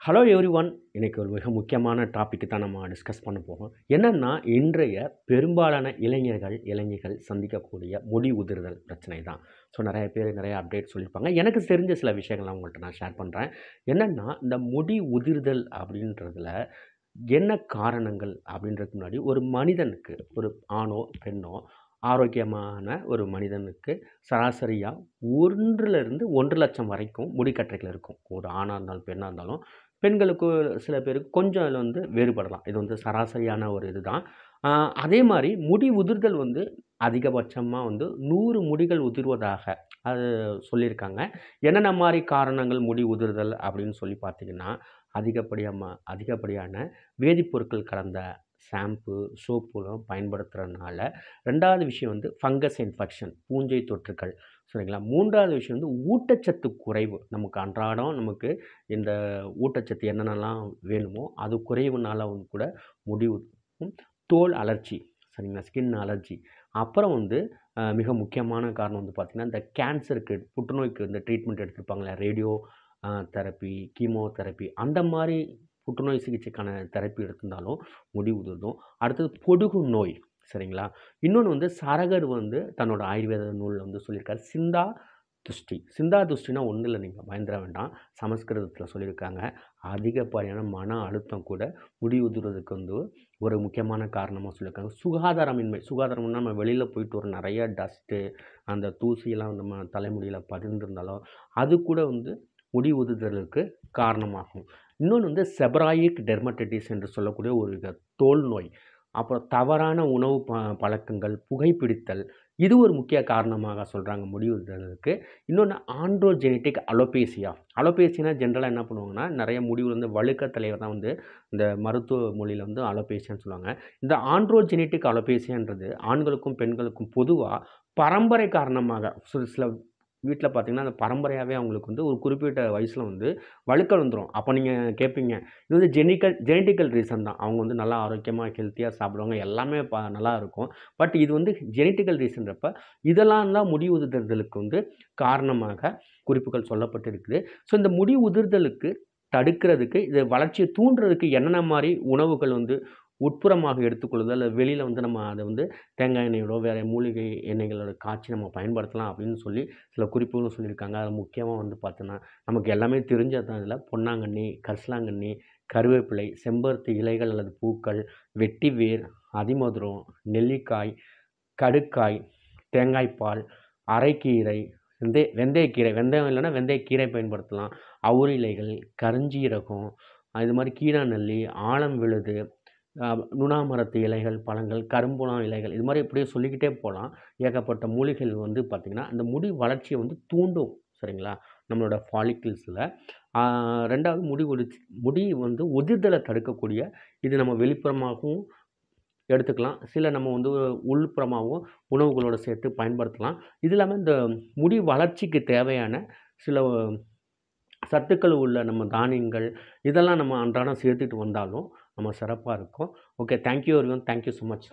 Hello everyone. இன்னைக்கு ஒரு மிக முக்கியமான டாபிக் தான் நம்ம டிஸ்கஸ் பண்ண போறோம். என்னன்னா, இன்றைய பெரும்பாலான இளைஞர்கள் சந்திக்கக்கூடிய முடி உதிர்தல் பிரச்சனை தான். ஸோ நெறைய பேர் நெறைய அப்டேட் சொல்லியிருப்பாங்க. எனக்கு தெரிஞ்ச சில விஷயங்கள உங்கள்ட்ட நான் ஷேர் பண்றேன். என்னன்னா, இந்த முடி உதிர்தல் அப்படின்றதுல என்ன காரணங்கள் அப்படின்றதுக்கு முன்னாடி, ஒரு மனிதனுக்கு ஒரு ஆணோ, பெண்ணோ ஆரோக்கியமான ஒரு மனிதனுக்கு சராசரியா 1லிருந்து 1,00,000 வரைக்கும் முடிக்கற்றைகள் இருக்கும். ஒரு ஆணா இருந்தாலும், பெண்ணா இருந்தாலும். பெண்களுக்கு சில பேருக்கு கொஞ்சம் அதில வேறுபடலாம். இது சராசரியான ஒரு இதுதான். அ அதே மாரி முடி உதிர்தல் அதிகபட்சமா 100 முடிகள் உதிர்வதாக அது சொல்லியிருக்காங்க. என்னென்ன மாரி காரணங்கள் முடி உதிர்தல் அப்படின்னு சொல்லி பார்த்தீங்கன்னா, அதிகப்படியான வேதிப்பொருட்கள் கலந்த ஷாம்பு, சோப்புலாம் பயன்படுத்துறதுனால. 2வது விஷயம் ஃபங்கஸ் இன்ஃபெக்ஷன், பூஞ்சை தொற்றுக்கள். சரிங்களா? 3வது விஷயம் ஊட்டச்சத்து குறைவு. நமக்கு இந்த ஊட்டச்சத்து என்னென்னலாம் வேணுமோ, அது குறைவுனால கூட முடி உதிர்வும், தோல் அலர்ஜி. சரிங்களா? Skin allergy. அப்புறம் மிக முக்கியமான காரணம் பார்த்தீங்கன்னா, இந்த கேன்சருக்கு, புற்றுநோய்க்கு இந்த ட்ரீட்மெண்ட் எடுத்திருப்பாங்கல்ல, ரேடியோ தெரப்பி, கீமோதெரப்பி அந்த மாரி புற்றுநோய் சிகிச்சைக்கான தெரப்பி எடுத்திருந்தாலும் முடி உதிர்ந்தும். அடுத்தது பொடுகு நோய். சரிங்களா? இன்னொன்னு சரகர் தன்னோட ஆயுர்வேத நூல்ல சொல்லியிருக்காரு. சிந்தா துஷ்டி. சிந்தா துஷ்டினா ஒண்ணும் இல்ல, நீங்க பயந்துற வேண்டாம். சமஸ்கிருதத்தில சொல்லியிருக்காங்க. அதிகப்படியான மன அழுத்தம் கூட முடி உதிர்வதற்கு ஒரு முக்கியமான காரணமா சொல்லியிருக்காங்க. சுகாதாரமின்மை. சுகாதாரம்னா நம்ம வெளியில போயிட்டு ஒரு நெறைய டஸ்ட்டு, அந்த தூசியெல்லாம் நம்ம தலைமுடியில பதிந்திருந்தாலோ, அது கூட முடி உதிர்தலுக்கு காரணமாகும். இன்னொன்னு செபராயிக் டெர்மடைட்டிஸ் என்று சொல்லக்கூடிய ஒரு தோல் நோய். அப்புறம் தவறான உணவு பழக்கங்கள், புகைப்பிடித்தல், இது ஒரு முக்கிய காரணமாக சொல்றாங்க முடி உதிர்தலுக்கு. இன்னொன்னு ஆண்ட்ரோஜெனடிக் அலோபேசியா. அலோபேசியானா ஜென்ரலா என்ன பண்ணுவாங்கன்னா, நெறைய முடி வழுக்கத்தலைய தான் இந்த மருத்துவ மொழியில அலோபேசியான்னு சொல்லுவாங்க. இந்த ஆண்ட்ரோஜெனடிக் அலோபேசியான்றது ஆண்களுக்கும், பெண்களுக்கும் பொதுவா பரம்பரை காரணமாக சில வீட்ல பார்த்தீங்கன்னா, அந்த பரம்பரையாவே அவங்களுக்கு ஒரு குறிப்பிட்ட வயசுல வழுக்கல் வந்துரும். அப்ப நீங்க கேட்பீங்க, இது ஜெனடிக்கல் ரீசன் தான். அவங்க நல்லா ஆரோக்கியமா, ஹெல்த்தியா சாப்பிடுவாங்க. எல்லாமே நல்லா இருக்கும். பட் இது ஜெனடிக்கல் ரீசன்றப்ப, இதெல்லாம் தான் முடி உதிர்தலுக்கு காரணமாக குறிப்புகள் சொல்லப்பட்டிருக்குது. ஸோ இந்த முடி உதிர்தலுக்கு தடுக்கிறதுக்கு, இது வளர்ச்சிய தூண்டுறதுக்கு என்னென்ன மாரி உணவுகள் உட்புறமாக எடுத்துக்கொள்ளுதல், அல்லது வெளியில நம்ம அத தேங்காய் எண்ணெயோட, வேற மூலிகை எண்ணெய்களோட காய்ச்சி நம்ம பயன்படுத்தலாம் அப்படின்னு சொல்லி சில குறிப்புகளும் சொல்லியிருக்காங்க. அதில முக்கியமா பார்த்தோன்னா, நமக்கு எல்லாமே தெரிஞ்சது தான் இதில. பொன்னாங்கண்ணி, கரிசலாங்கண்ணி, கருவேப்பிலை, செம்பருத்தி இலைகள் அல்லது பூக்கள், வெட்டிவேர், அதிமதுரம், நெல்லிக்காய், கடுக்காய், தேங்காய் பால், அரைக்கீரை, வெந்தயக்கீரை. வெந்தயம் இல்லன்னா வெந்தயக்கீரை பயன்படுத்தலாம். அவுரி இலைகள், கருஞ்சீரகம், இது மாரி கீழாநெல்லி, ஆலம் விழுது, அ நுணா மரத்து இலைகள், பழங்கள், கரும்புணா இலைகள், இது மாரி இப்படியே சொல்லிக்கிட்டே போலாம். ஏகப்பட்ட மூலிகைகள் பார்த்தீங்கன்னா, அந்த முடி வளர்ச்சிய தூண்டும். சரிங்களா? நம்மளோட ஃபாலிக்கிள்ஸ்ல. 2வது முடி உதிர்தல தடுக்கக்கூடிய, இது நம்ம வெளிப்புறமாகவும் எடுத்துக்கலாம். சில நம்ம உள்புறமாவும் உணவுகளோட சேர்த்து பயன்படுத்தலாம். இது இல்லாம இந்த முடி வளர்ச்சிக்கு தேவையான சில சத்துக்கள் உள்ள நம்ம தானியங்கள், இதெல்லாம் நம்ம அன்றாடம் சேர்த்துட்டு வந்தாலும் நம்ம சிறப்பா இருக்கும். Okay. Thank you everyone. Thank you so much.